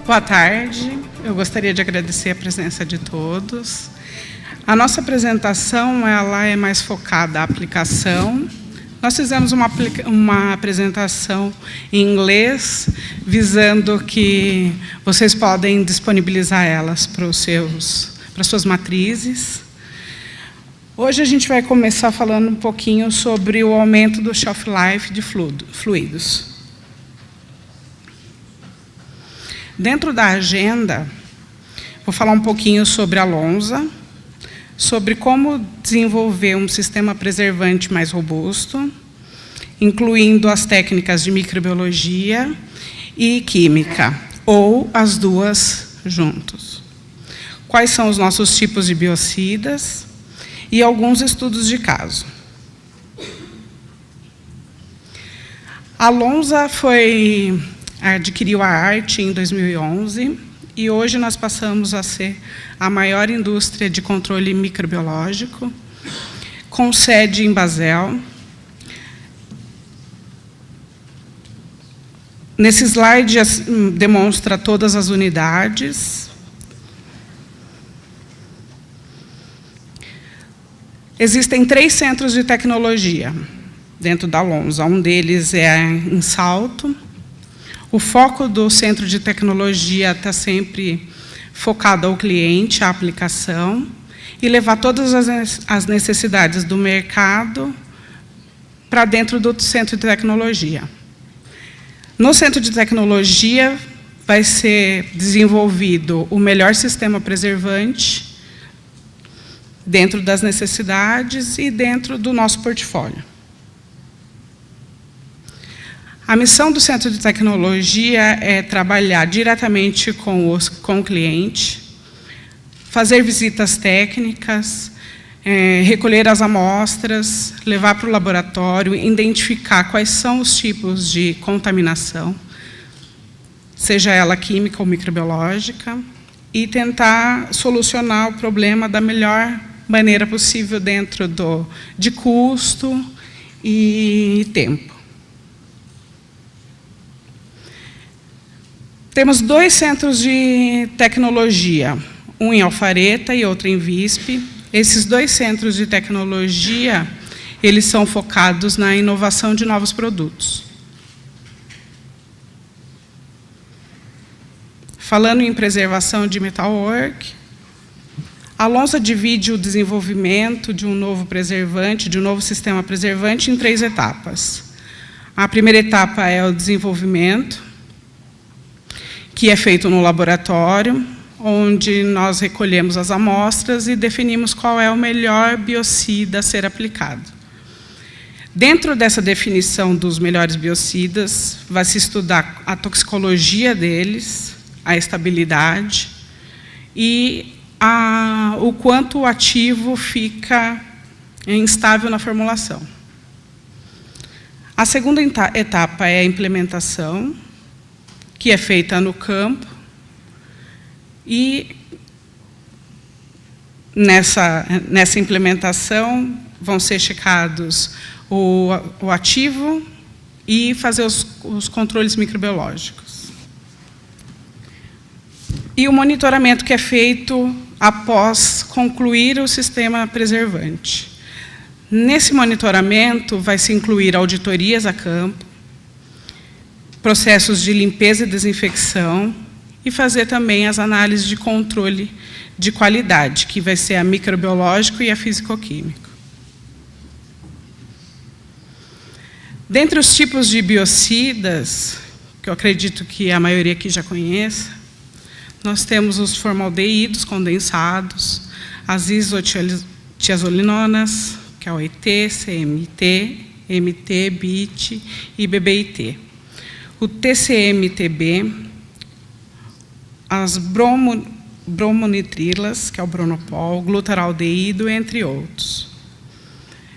Boa tarde, eu gostaria de agradecer a presença de todos. A nossa apresentação ela é mais focada à aplicação. Nós fizemos uma apresentação em inglês, visando que vocês podem disponibilizar elas para as suas matrizes. Hoje a gente vai começar falando um pouquinho sobre o aumento do shelf life de fluidos. Dentro da agenda, vou falar um pouquinho sobre a Lonza, sobre como desenvolver um sistema preservante mais robusto, incluindo as técnicas de microbiologia e química, ou as duas juntos. Quais são os nossos tipos de biocidas e alguns estudos de caso. A Lonza adquiriu a ART em 2011 e hoje nós passamos a ser a maior indústria de controle microbiológico, com sede em Basel. Nesse slide demonstra todas as unidades. Existem 3 centros de tecnologia dentro da Lonza. Um deles é em Salto. O foco do centro de tecnologia está sempre focado ao cliente, à aplicação, e levar todas as necessidades do mercado para dentro do centro de tecnologia. No centro de tecnologia vai ser desenvolvido o melhor sistema preservante dentro das necessidades e dentro do nosso portfólio. A missão do Centro de Tecnologia é trabalhar diretamente com o cliente, fazer visitas técnicas, recolher as amostras, levar para o laboratório, identificar quais são os tipos de contaminação, seja ela química ou microbiológica, e tentar solucionar o problema da melhor maneira possível dentro de custo e tempo. Temos 2 centros de tecnologia, um em Alpharetta e outro em Visp. Esses 2 centros de tecnologia, eles são focados na inovação de novos produtos. Falando em preservação de metalwork, a Lonza divide o desenvolvimento de um novo preservante, de um novo sistema preservante, em 3 etapas. A primeira etapa é o desenvolvimento, que é feito no laboratório, onde nós recolhemos as amostras e definimos qual é o melhor biocida a ser aplicado. Dentro dessa definição dos melhores biocidas, vai se estudar a toxicologia deles, a estabilidade e o quanto o ativo fica instável na formulação. A segunda etapa é a implementação, que é feita no campo, e nessa implementação vão ser checados o ativo e fazer os controles microbiológicos. E o monitoramento que é feito após concluir o sistema preservante. Nesse monitoramento vai se incluir auditorias a campo, processos de limpeza e desinfecção, e fazer também as análises de controle de qualidade, que vai ser a microbiológico e a físico-químico. Dentre os tipos de biocidas, que eu acredito que a maioria aqui já conheça, nós temos os formaldeídos condensados, as isotiazolinonas, que é o ET, CMT, MT, BIT e BBIT. O TCMTB, as bromonitrilas, que é o bronopol, glutaraldeído, entre outros.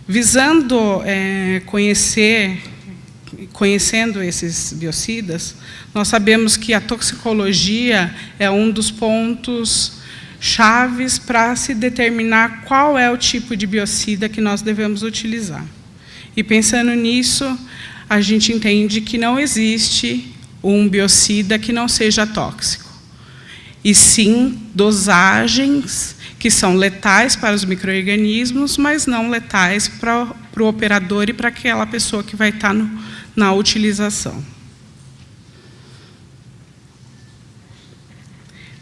Visando conhecendo esses biocidas, nós sabemos que a toxicologia é um dos pontos chaves para se determinar qual é o tipo de biocida que nós devemos utilizar. E pensando nisso, a gente entende que não existe um biocida que não seja tóxico. e sim dosagens que são letais para os micro-organismos, mas não letais para o operador e para aquela pessoa que vai estar na utilização.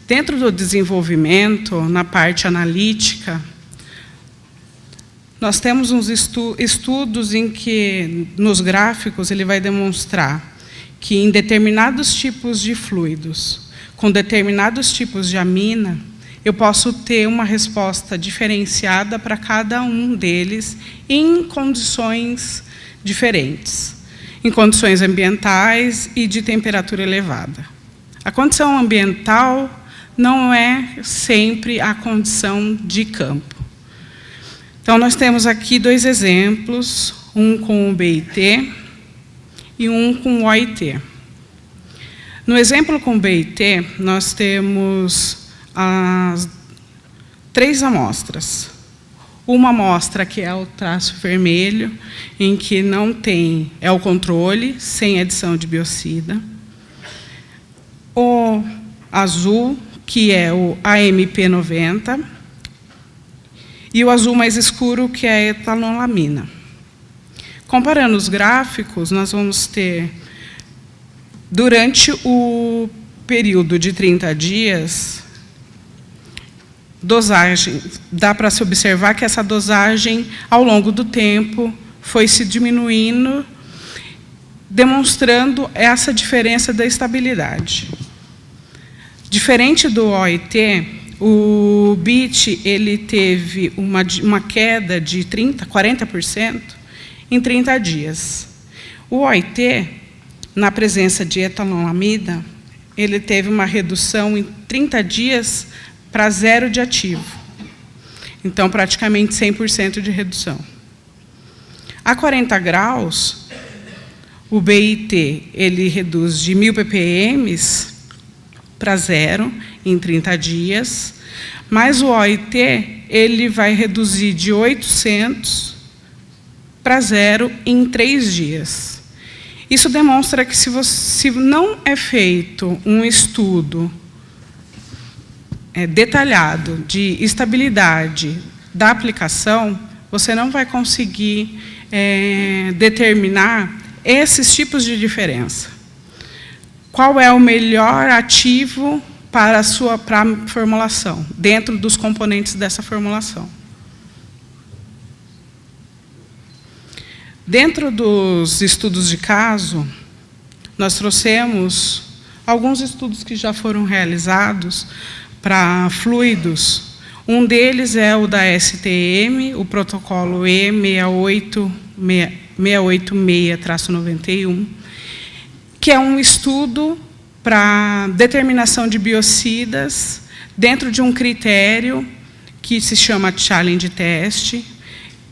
Dentro do desenvolvimento, na parte analítica, nós temos uns estudos em que, nos gráficos, ele vai demonstrar que em determinados tipos de fluidos, com determinados tipos de amina, eu posso ter uma resposta diferenciada para cada um deles em condições diferentes, em condições ambientais e de temperatura elevada. A condição ambiental não é sempre a condição de campo. Então, nós temos aqui dois exemplos, um com o BIT e um com o OIT. No exemplo com o BIT, nós temos as 3 amostras. Uma amostra que é o traço vermelho, em que não tem, é o controle, sem adição de biocida. O azul, que é o AMP90, e o azul mais escuro, que é a etanolamina. Comparando os gráficos, nós vamos ter, durante o período de 30 dias, dosagem, dá para se observar que essa dosagem, ao longo do tempo, foi se diminuindo, demonstrando essa diferença da estabilidade. Diferente do OIT, o BIT ele teve uma queda de 40% em 30 dias. O OIT, na presença de etanolamida, ele teve uma redução em 30 dias para 0 de ativo. Então, praticamente 100% de redução. A 40 graus, o BIT ele reduz de 1.000 ppm para 0 em 30 dias, mas o OIT ele vai reduzir de 800 para 0 em 3 dias. Isso demonstra que se não é feito um estudo detalhado de estabilidade da aplicação, você não vai conseguir determinar esses tipos de diferença. Qual é o melhor ativo para a formulação, dentro dos componentes dessa formulação? Dentro dos estudos de caso, nós trouxemos alguns estudos que já foram realizados para fluidos. Um deles é o da STM, o protocolo E686-91, que é um estudo para determinação de biocidas dentro de um critério que se chama Challenge Test.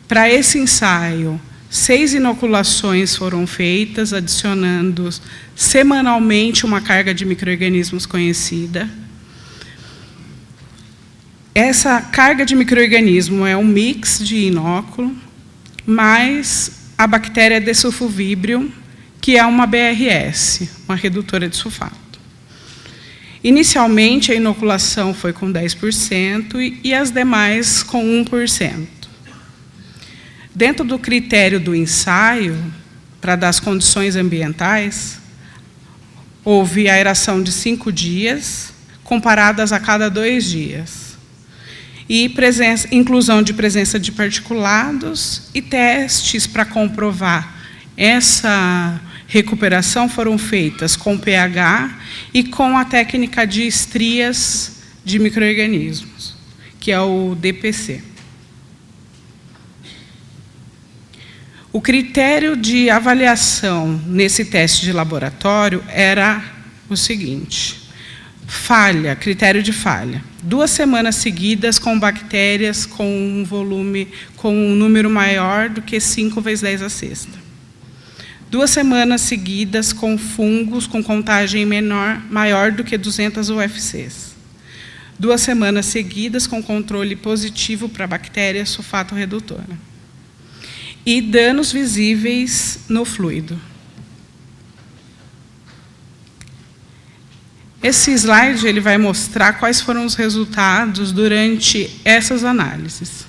Para esse ensaio, 6 inoculações foram feitas, adicionando semanalmente uma carga de micro-organismos conhecida. Essa carga de micro-organismo é um mix de inóculo, mais a bactéria Desulfovibrio, que é uma BRS, uma redutora de sulfato. Inicialmente, a inoculação foi com 10% e as demais com 1%. Dentro do critério do ensaio, para dar as condições ambientais, houve aeração de 5 dias, comparadas a cada 2 dias. E inclusão de presença de particulados e testes para comprovar essa recuperação foram feitas com pH e com a técnica de estrias de micro-organismos, que é o DPC. O critério de avaliação nesse teste de laboratório era o seguinte: falha, critério de falha. 2 semanas seguidas com bactérias com um volume, com um número maior do que 5 vezes 10 à sexta. 2 semanas seguidas com fungos com contagem maior do que 200 UFCs. 2 semanas seguidas com controle positivo para bactéria sulfato redutora. E danos visíveis no fluido. Esse slide ele vai mostrar quais foram os resultados durante essas análises.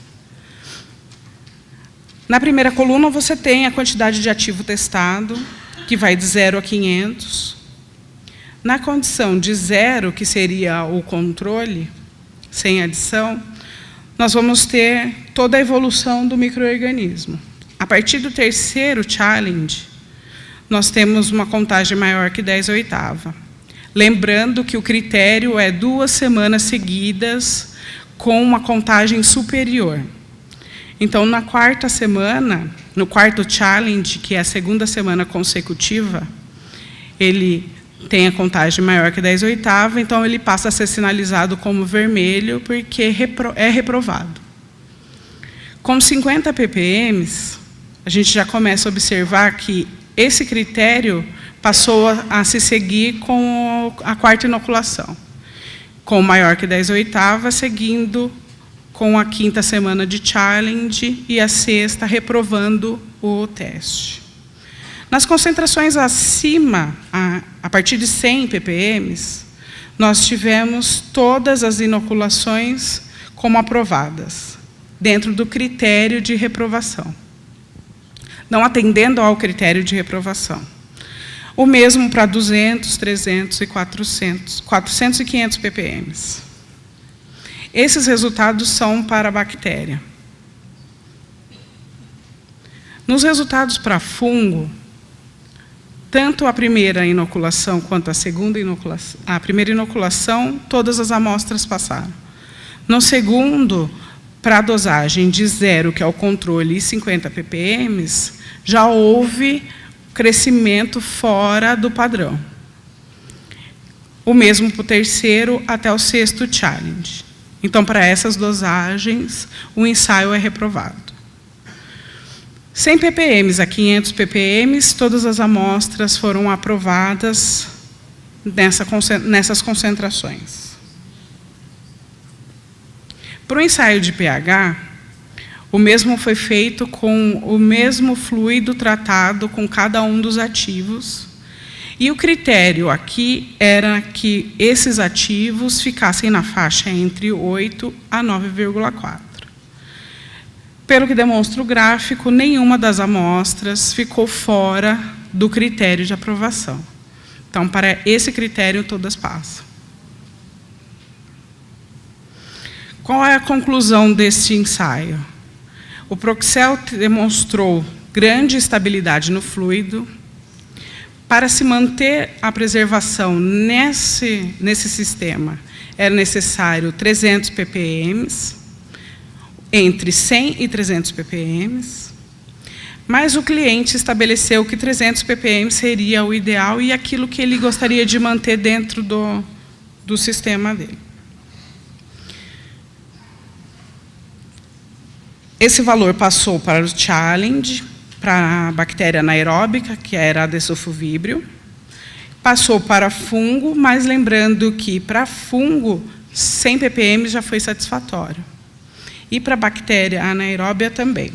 Na primeira coluna, você tem a quantidade de ativo testado, que vai de 0 a 500. Na condição de 0, que seria o controle, sem adição, nós vamos ter toda a evolução do micro-organismo. A partir do terceiro challenge, nós temos uma contagem maior que 10/8. Lembrando que o critério é 2 semanas seguidas com uma contagem superior. Então, na quarta semana, no quarto challenge, que é a segunda semana consecutiva, ele tem a contagem maior que 10/8, então ele passa a ser sinalizado como vermelho, porque é reprovado. Com 50 ppm, a gente já começa a observar que esse critério passou a se seguir com a quarta inoculação, com maior que 10/8, seguindo com a quinta semana de challenge e a sexta reprovando o teste. Nas concentrações acima, a partir de 100 ppm, nós tivemos todas as inoculações como aprovadas, dentro do critério de reprovação, não atendendo ao critério de reprovação. O mesmo para 200, 300 e 400 e 500 ppm. Esses resultados são para a bactéria. Nos resultados para fungo, tanto a primeira inoculação quanto a segunda inoculação, a primeira inoculação, todas as amostras passaram. No segundo, para a dosagem de 0, que é o controle, e 50 ppm, já houve crescimento fora do padrão. O mesmo para o terceiro até o sexto challenge. Então, para essas dosagens, o ensaio é reprovado. 100 ppm a 500 ppm, todas as amostras foram aprovadas nessas concentrações. Para o ensaio de pH, o mesmo foi feito com o mesmo fluido tratado com cada um dos ativos, e o critério aqui era que esses ativos ficassem na faixa entre 8 a 9,4. Pelo que demonstra o gráfico, nenhuma das amostras ficou fora do critério de aprovação. Então, para esse critério, todas passam. Qual é a conclusão deste ensaio? O Proxel demonstrou grande estabilidade no fluido. Para se manter a preservação nesse sistema, era necessário 300 ppm, entre 100 e 300 ppm, mas o cliente estabeleceu que 300 ppm seria o ideal e aquilo que ele gostaria de manter dentro do sistema dele. Esse valor passou para o challenge, para a bactéria anaeróbica, que era a desulfovibrio, passou para fungo, mas lembrando que para fungo, 100 ppm já foi satisfatório. E para a bactéria anaeróbia também.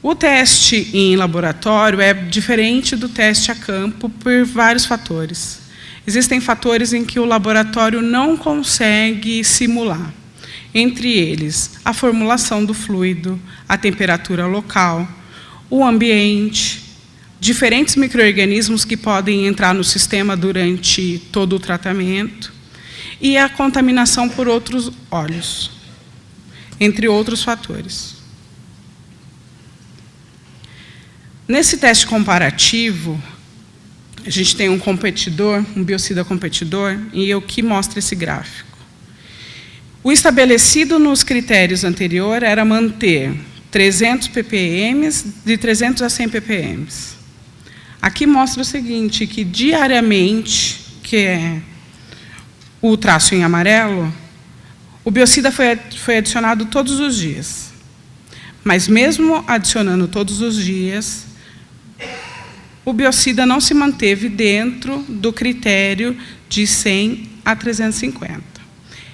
O teste em laboratório é diferente do teste a campo por vários fatores. Existem fatores em que o laboratório não consegue simular. Entre eles, a formulação do fluido, a temperatura local, o ambiente, diferentes micro-organismos que podem entrar no sistema durante todo o tratamento, e a contaminação por outros óleos, entre outros fatores. Nesse teste comparativo, a gente tem um competidor, um biocida competidor, e o que mostra esse gráfico. O estabelecido nos critérios anteriores era manter 300 ppm, de 300 a 100 ppm. Aqui mostra o seguinte, que diariamente, que é o traço em amarelo, o biocida foi adicionado todos os dias. Mas mesmo adicionando todos os dias, o biocida não se manteve dentro do critério de 100 a 350.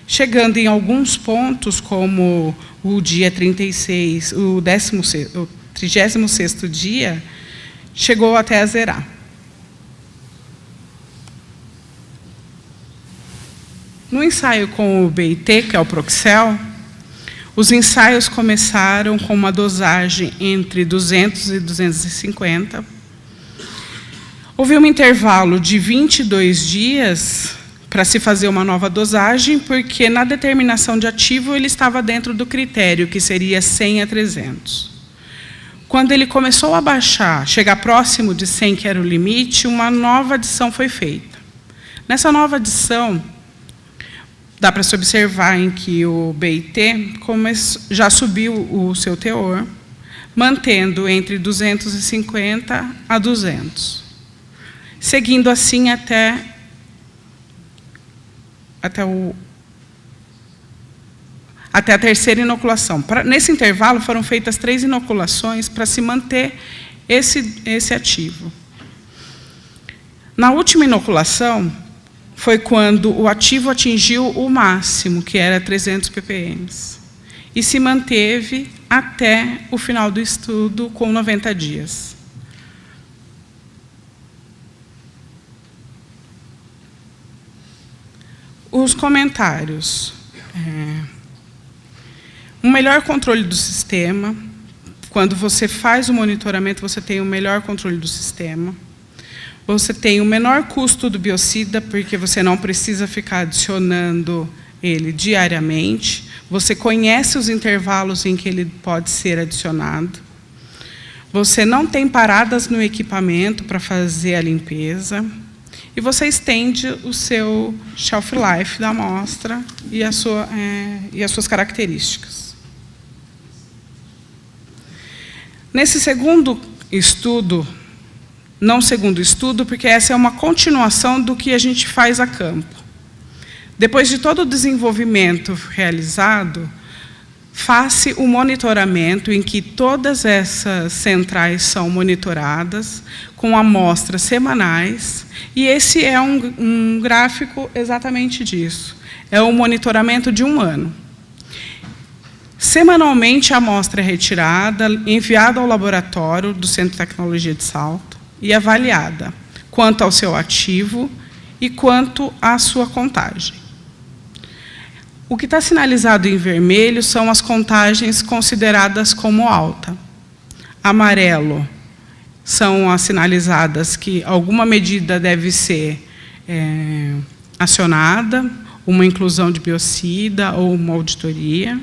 Chegando em alguns pontos, como o dia 36, o 36º dia, chegou até a zerar. No ensaio com o BIT, que é o Proxel, os ensaios começaram com uma dosagem entre 200 e 250. Houve um intervalo de 22 dias para se fazer uma nova dosagem, porque na determinação de ativo ele estava dentro do critério, que seria 100 a 300. Quando ele começou a baixar, chegar próximo de 100, que era o limite, uma nova adição foi feita. Nessa nova adição, dá para se observar em que o BIT já subiu o seu teor, mantendo entre 250 a 200, seguindo assim até a terceira inoculação. Nesse intervalo, foram feitas 3 inoculações para se manter esse ativo. Na última inoculação, foi quando o ativo atingiu o máximo, que era 300 ppm, e se manteve até o final do estudo com 90 dias. Os comentários. Um melhor controle do sistema. Quando você faz o monitoramento, você tem um melhor controle do sistema. Você tem o menor custo do biocida, porque você não precisa ficar adicionando ele diariamente. Você conhece os intervalos em que ele pode ser adicionado. Você não tem paradas no equipamento para fazer a limpeza. E você estende o seu shelf life da amostra e as suas características. Nesse segundo estudo, não segundo estudo, porque essa é uma continuação do que a gente faz a campo. Depois de todo o desenvolvimento realizado, faz-se o monitoramento em que todas essas centrais são monitoradas com amostras semanais, e esse é um gráfico exatamente disso. É um monitoramento de 1 ano. Semanalmente, a amostra é retirada, enviada ao laboratório do Centro de Tecnologia de Salto e avaliada quanto ao seu ativo e quanto à sua contagem. O que está sinalizado em vermelho são as contagens consideradas como alta. Amarelo são as sinalizadas que alguma medida deve ser acionada, uma inclusão de biocida ou uma auditoria.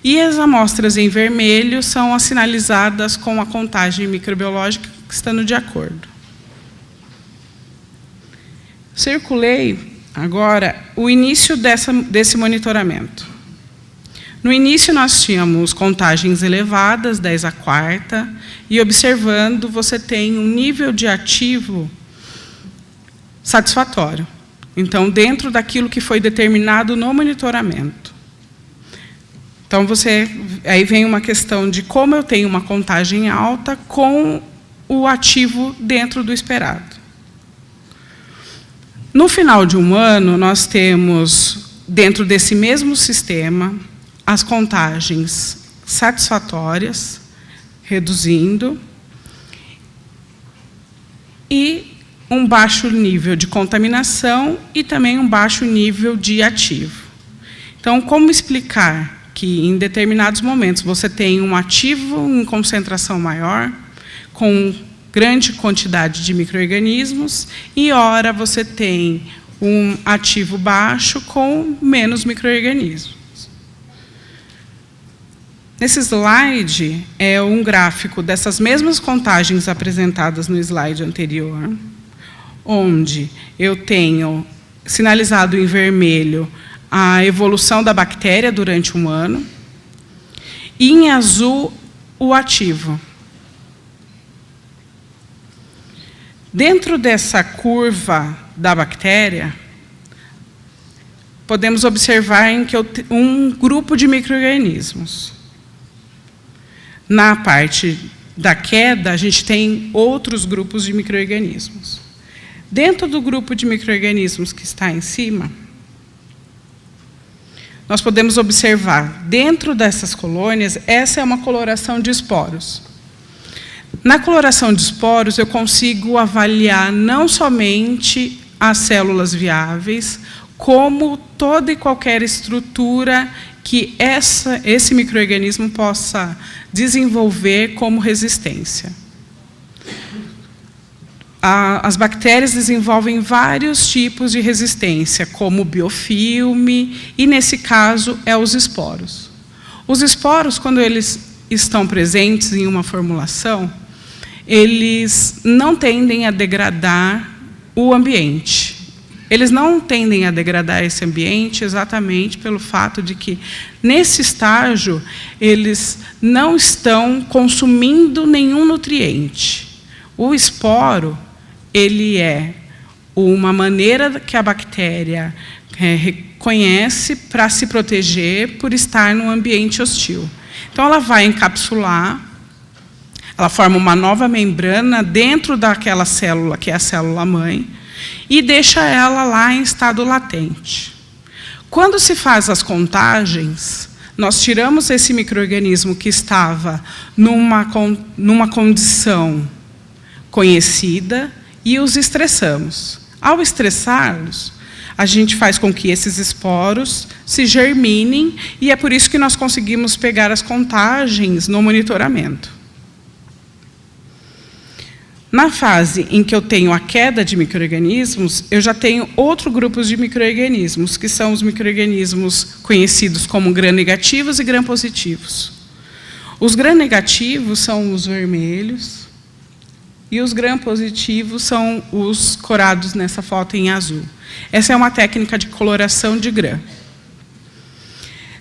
E as amostras em vermelho são as sinalizadas com a contagem microbiológica estando de acordo. Circulei agora o início desse monitoramento. No início, nós tínhamos contagens elevadas, 10 a quarta, e observando, você tem um nível de ativo satisfatório. Então, dentro daquilo que foi determinado no monitoramento. Então, aí vem uma questão de como eu tenho uma contagem alta com o ativo dentro do esperado. No final de 1 ano, nós temos, dentro desse mesmo sistema, as contagens satisfatórias, reduzindo, e um baixo nível de contaminação e também um baixo nível de ativo. Então, como explicar que, em determinados momentos, você tem um ativo em concentração maior, com grande quantidade de micro-organismos, e, ora, você tem um ativo baixo com menos micro-organismos. Nesse slide, é um gráfico dessas mesmas contagens apresentadas no slide anterior, onde eu tenho sinalizado em vermelho a evolução da bactéria durante 1 ano, e em azul o ativo. Dentro dessa curva da bactéria, podemos observar em que um grupo de micro-organismos. Na parte da queda, a gente tem outros grupos de micro-organismos. Dentro do grupo de micro-organismos que está em cima, nós podemos observar, dentro dessas colônias, essa é uma coloração de esporos. Na coloração de esporos, eu consigo avaliar não somente as células viáveis, como toda e qualquer estrutura que esse micro-organismo possa desenvolver como resistência. As bactérias desenvolvem vários tipos de resistência, como o biofilme, e, nesse caso, os esporos. Os esporos, quando eles estão presentes em uma formulação, eles não tendem a degradar o ambiente. Eles não tendem a degradar esse ambiente exatamente pelo fato de que, nesse estágio, eles não estão consumindo nenhum nutriente. O esporo, ele é uma maneira que a bactéria reconhece para se proteger por estar num ambiente hostil. Então, ela vai encapsular, ela forma uma nova membrana dentro daquela célula, que é a célula-mãe, e deixa ela lá em estado latente. Quando se faz as contagens, nós tiramos esse micro-organismo que estava numa condição conhecida e os estressamos. Ao estressá-los, a gente faz com que esses esporos se germinem, e é por isso que nós conseguimos pegar as contagens no monitoramento. Na fase em que eu tenho a queda de micro-organismos, eu já tenho outro grupo de micro-organismos, que são os micro-organismos conhecidos como gram-negativos e gram-positivos. Os gram-negativos são os vermelhos, e os gram-positivos são os corados nessa foto em azul. Essa é uma técnica de coloração de gram.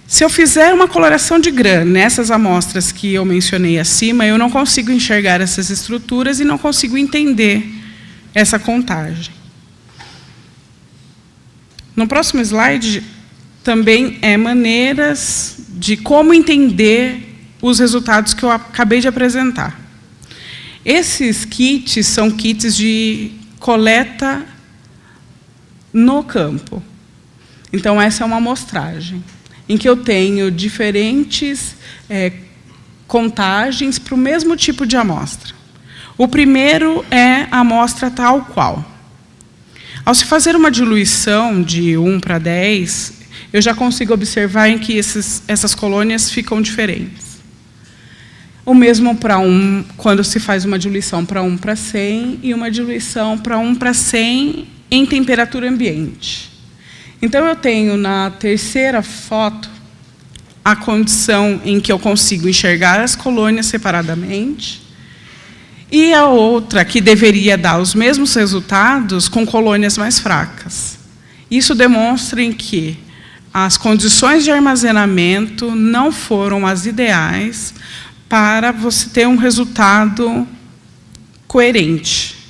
Se eu fizer uma coloração de gram nessas amostras que eu mencionei acima, eu não consigo enxergar essas estruturas e não consigo entender essa contagem. No próximo slide, também maneiras de como entender os resultados que eu acabei de apresentar. Esses kits são kits de coleta no campo. Então, essa é uma amostragem em que eu tenho diferentes contagens para o mesmo tipo de amostra. O primeiro é a amostra tal qual. Ao se fazer uma diluição de 1 para 10, eu já consigo observar em que essas colônias ficam diferentes. O mesmo quando se faz uma diluição para 1 para 100 e uma diluição para 1 para 100 em temperatura ambiente. Então, eu tenho na terceira foto a condição em que eu consigo enxergar as colônias separadamente, e a outra que deveria dar os mesmos resultados com colônias mais fracas. Isso demonstra em que as condições de armazenamento não foram as ideais para você ter um resultado coerente.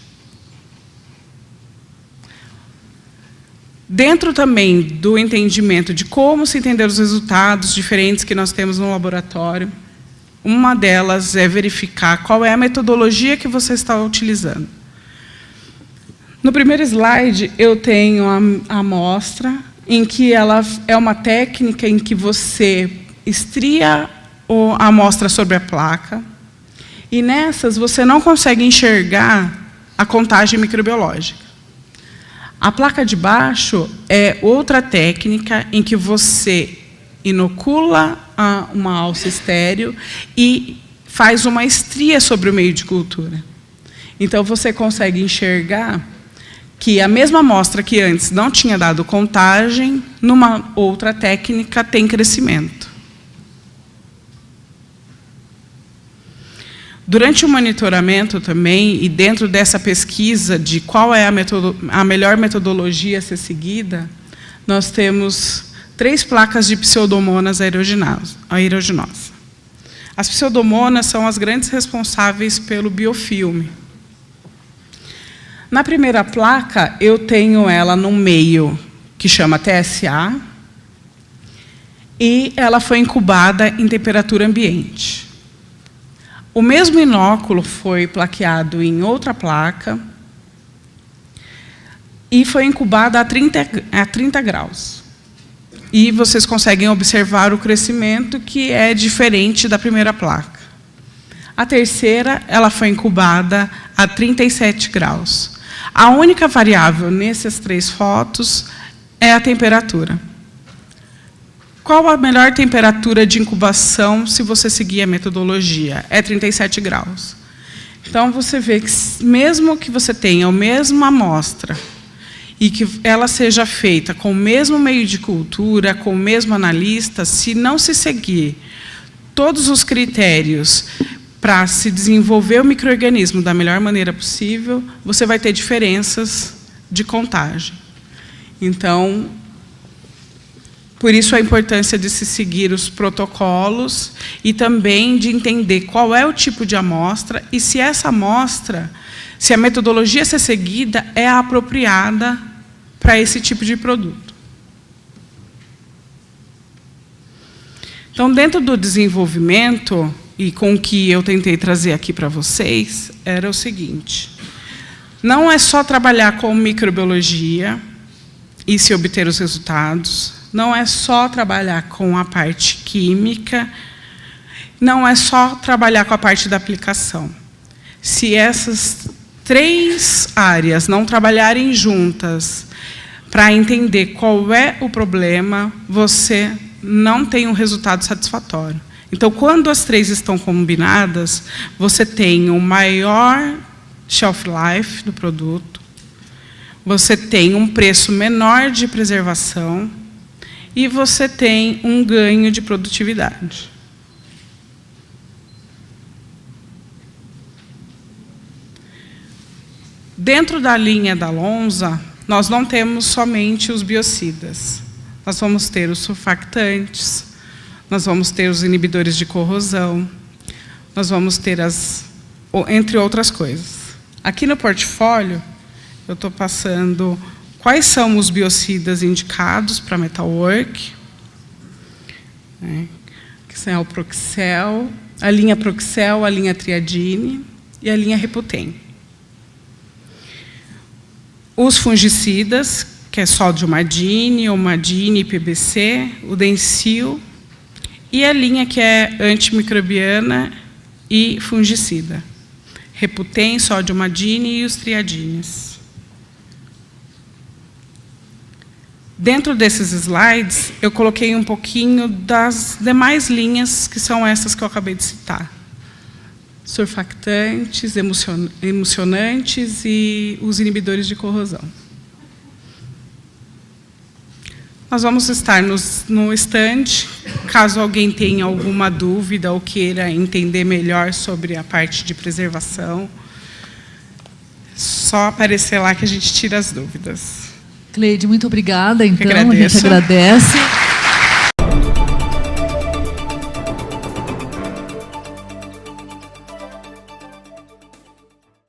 Dentro também do entendimento de como se entender os resultados diferentes que nós temos no laboratório, uma delas é verificar qual é a metodologia que você está utilizando. No primeiro slide, eu tenho a amostra, em que ela é uma técnica em que você estria a amostra sobre a placa, e nessas você não consegue enxergar a contagem microbiológica. A placa de baixo é outra técnica em que você inocula uma alça estéreo e faz uma estria sobre o meio de cultura. Então, você consegue enxergar que a mesma amostra que antes não tinha dado contagem, numa outra técnica tem crescimento. Durante o monitoramento também, e dentro dessa pesquisa de qual é a melhor metodologia a ser seguida, nós temos 3 placas de pseudomonas aeruginosa. As pseudomonas são as grandes responsáveis pelo biofilme. Na primeira placa, eu tenho ela num meio que chama TSA, e ela foi incubada em temperatura ambiente. O mesmo inóculo foi plaqueado em outra placa e foi incubada a 30 graus. E vocês conseguem observar o crescimento, que é diferente da primeira placa. A terceira, ela foi incubada a 37 graus. A única variável nessas 3 fotos é a temperatura. Qual a melhor temperatura de incubação se você seguir a metodologia? É 37 graus. Então, você vê que, mesmo que você tenha a mesma amostra e que ela seja feita com o mesmo meio de cultura, com o mesmo analista, se não se seguir todos os critérios para se desenvolver o micro-organismo da melhor maneira possível, você vai ter diferenças de contagem. Então, por isso a importância de se seguir os protocolos e também de entender qual é o tipo de amostra e se essa amostra, se a metodologia a ser seguida é a apropriada para esse tipo de produto. Então, dentro do desenvolvimento, e com o que eu tentei trazer aqui para vocês, era o seguinte: não é só trabalhar com microbiologia e se obter os resultados, não é só trabalhar com a parte química, não é só trabalhar com a parte da aplicação. Se essas 3 áreas não trabalharem juntas para entender qual é o problema, você não tem um resultado satisfatório. Então, quando as 3 estão combinadas, você tem um maior shelf life do produto, você tem um preço menor de preservação e você tem um ganho de produtividade. Dentro da linha da Lonza, nós não temos somente os biocidas. Nós vamos ter os surfactantes, nós vamos ter os inibidores de corrosão, nós vamos ter entre outras coisas. Aqui no portfólio, eu estou passando quais são os biocidas indicados para Metalwork, que são o Proxel, a linha Proxel, a linha Triadine e a linha Reputem. Os fungicidas, que é Sódio-Madine, Omadine, PBC, o Dencil, e a linha que é antimicrobiana e fungicida. Reputem, Sódio-Madine e os Triadines. Dentro desses slides, eu coloquei um pouquinho das demais linhas, que são essas que eu acabei de citar. Surfactantes, emulsionantes e os inibidores de corrosão. Nós vamos estar no stand, caso alguém tenha alguma dúvida ou queira entender melhor sobre a parte de preservação, só aparecer lá que a gente tira as dúvidas. Cleide, muito obrigada, então, a gente agradece.